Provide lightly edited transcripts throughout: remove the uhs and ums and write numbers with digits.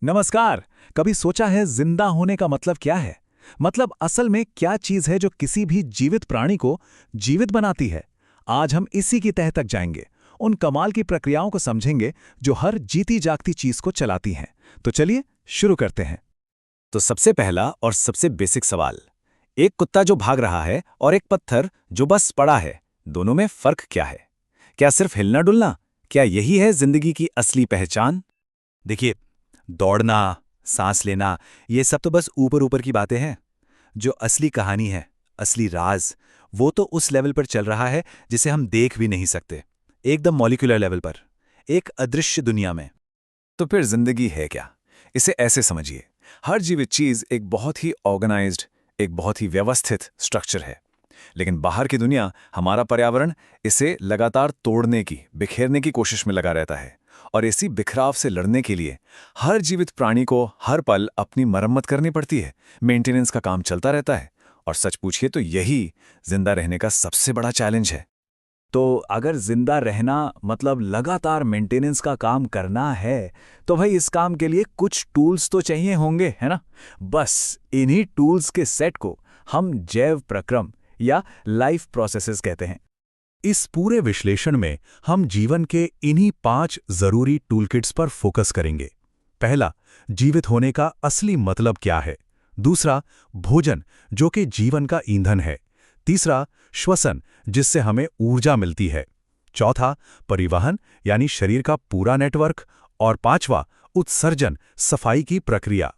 नमस्कार। कभी सोचा है जिंदा होने का मतलब क्या है? मतलब असल में क्या चीज है जो किसी भी जीवित प्राणी को जीवित बनाती है? आज हम इसी की तह तक जाएंगे। उन कमाल की प्रक्रियाओं को समझेंगे जो हर जीती जागती चीज को चलाती हैं। तो चलिए शुरू करते हैं। तो सबसे पहला और सबसे बेसिक सवाल, एक कुत्ता जो भाग रहा है और एक पत्थर जो बस पड़ा है, दोनों में फर्क क्या है? क्या सिर्फ हिलना डुलना? क्या यही है जिंदगी की असली पहचान? देखिए, दौड़ना, सांस लेना, ये सब तो बस ऊपर ऊपर की बातें हैं। जो असली कहानी है, असली राज, वो तो उस लेवल पर चल रहा है जिसे हम देख भी नहीं सकते, एकदम मॉलिक्यूलर लेवल पर, एक अदृश्य दुनिया में। तो फिर जिंदगी है क्या? इसे ऐसे समझिए, हर जीवित चीज एक बहुत ही ऑर्गेनाइज्ड, एक बहुत ही व्यवस्थित स्ट्रक्चर है। लेकिन बाहर की दुनिया, हमारा पर्यावरण, इसे लगातार तोड़ने की, बिखेरने की कोशिश में लगा रहता है। और इसी बिखराव से लड़ने के लिए हर जीवित प्राणी को हर पल अपनी मरम्मत करनी पड़ती है। मेंटेनेंस का काम चलता रहता है। और सच पूछिए तो यही जिंदा रहने का सबसे बड़ा चैलेंज है। तो अगर जिंदा रहना मतलब लगातार मेंटेनेंस का काम करना है, तो भाई इस काम के लिए कुछ टूल्स तो चाहिए होंगे, है ना? बस इन्हीं टूल्स के सेट को हम जैव प्रक्रम या लाइफ प्रोसेसेस कहते हैं। इस पूरे विश्लेषण में हम जीवन के इन्हीं 5 जरूरी टूलकिट्स पर फोकस करेंगे। पहला, जीवित होने का असली मतलब क्या है। दूसरा, भोजन जो कि जीवन का ईंधन है। तीसरा, श्वसन जिससे हमें ऊर्जा मिलती है। चौथा, परिवहन यानी शरीर का पूरा नेटवर्क। और पांचवा, उत्सर्जन, सफाई की प्रक्रिया।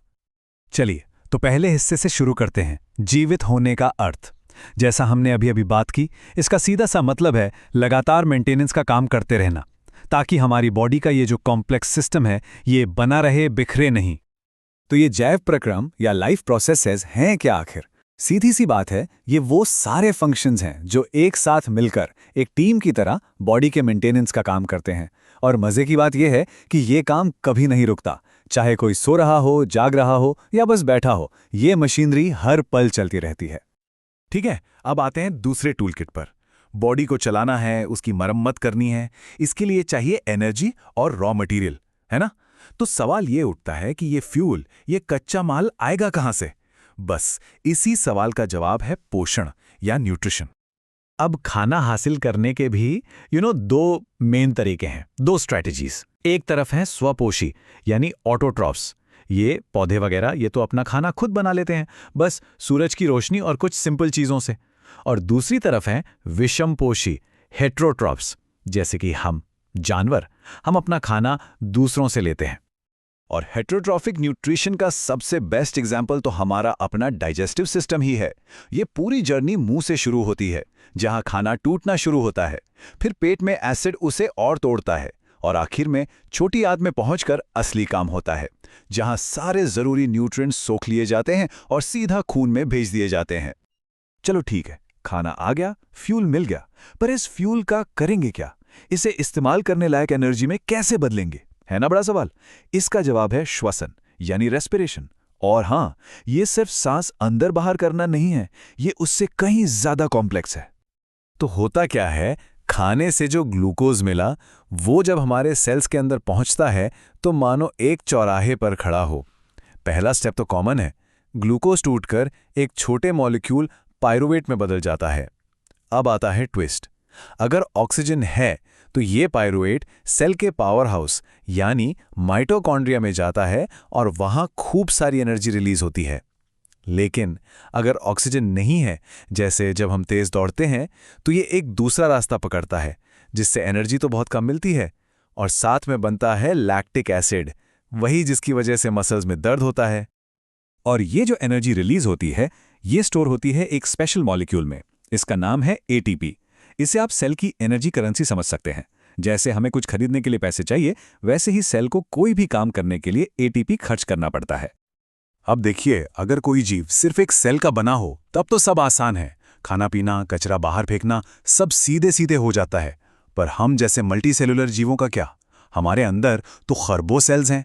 चलिए, तो पहले हिस्से से शुरू करते हैं, जीवित होने का अर्थ। जैसा हमने अभी अभी बात की, इसका सीधा सा मतलब है लगातार मेंटेनेंस का काम करते रहना, ताकि हमारी बॉडी का ये जो कॉम्प्लेक्स सिस्टम है, ये बना रहे, बिखरे नहीं। तो ये जैव प्रक्रम या लाइफ प्रोसेसेस हैं क्या आखिर? सीधी सी बात है, ये वो सारे फंक्शंस हैं जो एक साथ मिलकर एक टीम की तरह बॉडी के मेंटेनेंस का काम करते हैं। और मजे की बात यह है कि ये काम कभी नहीं रुकता। चाहे कोई सो रहा हो, जाग रहा हो या बस बैठा हो, ये मशीनरी हर पल चलती रहती है। ठीक है, अब आते हैं दूसरे टूलकिट पर। बॉडी को चलाना है, उसकी मरम्मत करनी है, इसके लिए चाहिए एनर्जी और रॉ मटेरियल, है ना? तो सवाल ये उठता है कि ये फ्यूल, ये कच्चा माल आएगा कहां से? बस इसी सवाल का जवाब है पोषण या न्यूट्रिशन। अब खाना हासिल करने के भी दो मेन तरीके हैं, दो स्ट्रैटेजीज। एक तरफ है स्वपोषी यानी ऑटोट्रॉफ्स। ये पौधे वगैरह ये तो अपना खाना खुद बना लेते हैं, बस सूरज की रोशनी और कुछ सिंपल चीजों से। और दूसरी तरफ है विषमपोषी हेट्रोट्रॉफ्स, जैसे कि हम जानवर, हम अपना खाना दूसरों से लेते हैं। और हेट्रोट्रॉफिक न्यूट्रिशन का सबसे बेस्ट एग्जाम्पल तो हमारा अपना डाइजेस्टिव सिस्टम ही है। ये पूरी जर्नी मुंह से शुरू होती है, जहां खाना टूटना शुरू होता है, फिर पेट में एसिड उसे और तोड़ता है, और आखिर में छोटी आंत में पहुंचकर असली काम होता है, जहां सारे जरूरी न्यूट्रिएंट्स सोख लिए जाते हैं और सीधा खून में भेज दिए जाते हैं। चलो ठीक है, खाना आ गया, फ्यूल मिल गया, पर इस फ्यूल का करेंगे क्या? इसे इस्तेमाल करने लायक एनर्जी में कैसे बदलेंगे, है ना बड़ा सवाल। इसका जवाब है श्वसन यानी रेस्पिरेशन। और हां, ये सिर्फ सांस अंदर बाहर करना नहीं है, ये उससे कहीं ज्यादा कॉम्प्लेक्स है। तो होता क्या है, खाने से जो ग्लूकोज मिला, वो जब हमारे सेल्स के अंदर पहुंचता है तो मानो एक चौराहे पर खड़ा हो। पहला स्टेप तो कॉमन है, ग्लूकोज टूटकर एक छोटे मॉलिक्यूल पायरुवेट में बदल जाता है। अब आता है ट्विस्ट। अगर ऑक्सीजन है तो ये पायरुवेट सेल के पावर हाउस यानी माइटोकॉन्ड्रिया में जाता है और वहां खूब सारी एनर्जी रिलीज होती है। लेकिन अगर ऑक्सीजन नहीं है, जैसे जब हम तेज दौड़ते हैं, तो ये एक दूसरा रास्ता पकड़ता है, जिससे एनर्जी तो बहुत कम मिलती है, और साथ में बनता है लैक्टिक एसिड, वही जिसकी वजह से मसल्स में दर्द होता है। और ये जो एनर्जी रिलीज होती है, ये स्टोर होती है एक स्पेशल मॉलिक्यूल में। इसका नाम है एटीपी। इसे आप सेल की एनर्जी करेंसी समझ सकते हैं। जैसे हमें कुछ खरीदने के लिए पैसे चाहिए, वैसे ही सेल को कोई भी काम करने के लिए एटीपी खर्च करना पड़ता है। अब देखिए, अगर कोई जीव सिर्फ एक सेल का बना हो, तब तो सब आसान है। खाना पीना, कचरा बाहर फेंकना, सब सीधे सीधे हो जाता है। पर हम जैसे मल्टी सेलुलर जीवों का क्या? हमारे अंदर तो खरबों सेल्स हैं।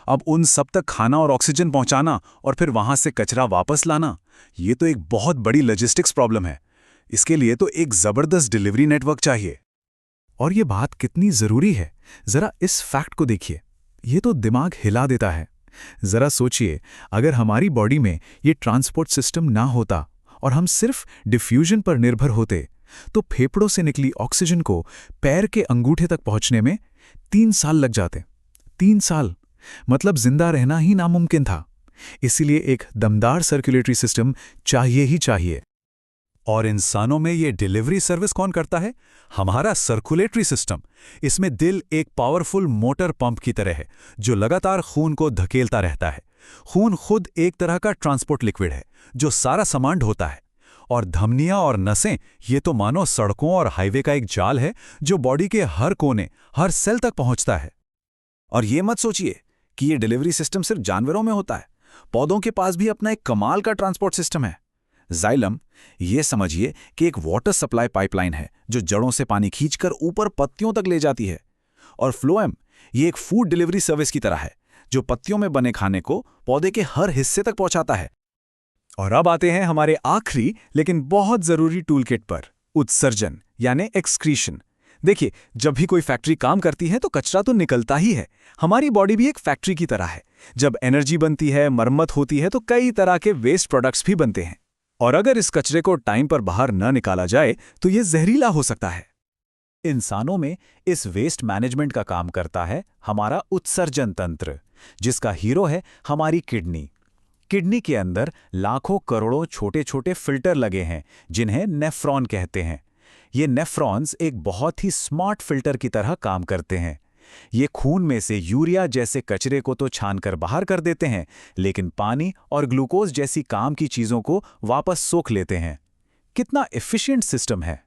अब उन सब तक खाना और ऑक्सीजन पहुंचाना और फिर वहां से कचरा वापस लाना, ये तो एक बहुत बड़ी लॉजिस्टिक्स प्रॉब्लम है। इसके लिए तो एक जबरदस्त डिलीवरी नेटवर्क चाहिए। और ये बात कितनी जरूरी है, जरा इस फैक्ट को देखिए। ये तो दिमाग हिला देता है। जरा सोचिए, अगर हमारी बॉडी में ये ट्रांसपोर्ट सिस्टम ना होता और हम सिर्फ डिफ्यूजन पर निर्भर होते, तो फेफड़ों से निकली ऑक्सीजन को पैर के अंगूठे तक पहुंचने में 3 साल लग जाते। 3 साल मतलब जिंदा रहना ही नामुमकिन था। इसीलिए एक दमदार सर्कुलेटरी सिस्टम चाहिए ही चाहिए। और इंसानों में ये डिलीवरी सर्विस कौन करता है? हमारा सर्कुलेटरी सिस्टम। इसमें दिल एक पावरफुल मोटर पंप की तरह है जो लगातार खून को धकेलता रहता है। खून खुद एक तरह का ट्रांसपोर्ट लिक्विड है जो सारा सामान ढोता है। और धमनियां और नसें, ये तो मानो सड़कों और हाईवे का एक जाल है जो बॉडी के हर कोने, हर सेल तक पहुंचता है। और ये मत सोचिए कि ये डिलीवरी सिस्टम सिर्फ जानवरों में होता है। पौधों के पास भी अपना एक कमाल का ट्रांसपोर्ट सिस्टम है। जाइलम, ये समझिए कि एक वाटर सप्लाई पाइपलाइन है जो जड़ों से पानी खींचकर ऊपर पत्तियों तक ले जाती है। और फ्लोएम, ये एक फूड डिलीवरी सर्विस की तरह है जो पत्तियों में बने खाने को पौधे के हर हिस्से तक पहुंचाता है। और अब आते हैं हमारे आखिरी लेकिन बहुत जरूरी टूलकिट पर, उत्सर्जन यानी एक्सक्रीशन। देखिए, जब भी कोई फैक्ट्री काम करती है तो कचरा तो निकलता ही है। हमारी बॉडी भी एक फैक्ट्री की तरह है। जब एनर्जी बनती है, मरम्मत होती है, तो कई तरह के वेस्ट प्रोडक्ट्स भी बनते हैं। और अगर इस कचरे को टाइम पर बाहर न निकाला जाए तो ये जहरीला हो सकता है। इंसानों में इस वेस्ट मैनेजमेंट का काम करता है हमारा उत्सर्जन तंत्र, जिसका हीरो है हमारी किडनी। किडनी के अंदर लाखों करोड़ों छोटे छोटे फिल्टर लगे हैं जिन्हें नेफ्रॉन कहते हैं। ये नेफ्रॉन्स एक बहुत ही स्मार्ट फिल्टर की तरह काम करते हैं। ये खून में से यूरिया जैसे कचरे को तो छानकर बाहर कर देते हैं, लेकिन पानी और ग्लूकोज जैसी काम की चीजों को वापस सोख लेते हैं। कितना एफिशिएंट सिस्टम है।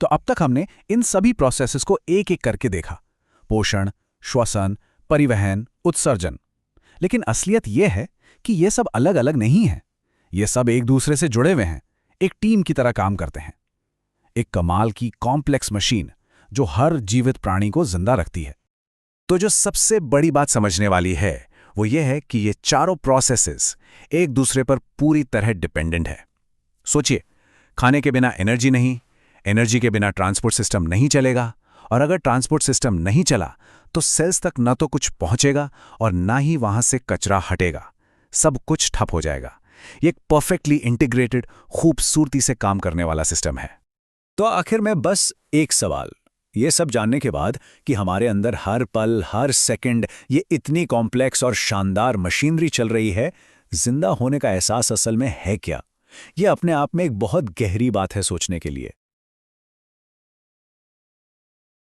तो अब तक हमने इन सभी प्रोसेसेस को एक एक करके देखा: पोषण, श्वसन, परिवहन, उत्सर्जन। लेकिन असलियत यह है कि ये सब अलग अलग नहीं है। ये सब एक दूसरे से जुड़े हुए हैं, एक टीम की तरह काम करते हैं। एक कमाल की कॉम्प्लेक्स मशीन जो हर जीवित प्राणी को जिंदा रखती है। तो जो सबसे बड़ी बात समझने वाली है वो ये है कि ये चारों प्रोसेसेस एक दूसरे पर पूरी तरह डिपेंडेंट है। सोचिए, खाने के बिना एनर्जी नहीं, एनर्जी के बिना ट्रांसपोर्ट सिस्टम नहीं चलेगा, और अगर ट्रांसपोर्ट सिस्टम नहीं चला तो सेल्स तक न तो कुछ पहुंचेगा और ना ही वहां से कचरा हटेगा। सब कुछ ठप हो जाएगा। ये एक परफेक्टली इंटीग्रेटेड, खूबसूरती से काम करने वाला सिस्टम है। तो आखिर में बस एक सवाल, ये सब जानने के बाद कि हमारे अंदर हर पल, हर सेकंड ये इतनी कॉम्प्लेक्स और शानदार मशीनरी चल रही है, जिंदा होने का एहसास असल में है क्या? ये अपने आप में एक बहुत गहरी बात है सोचने के लिए।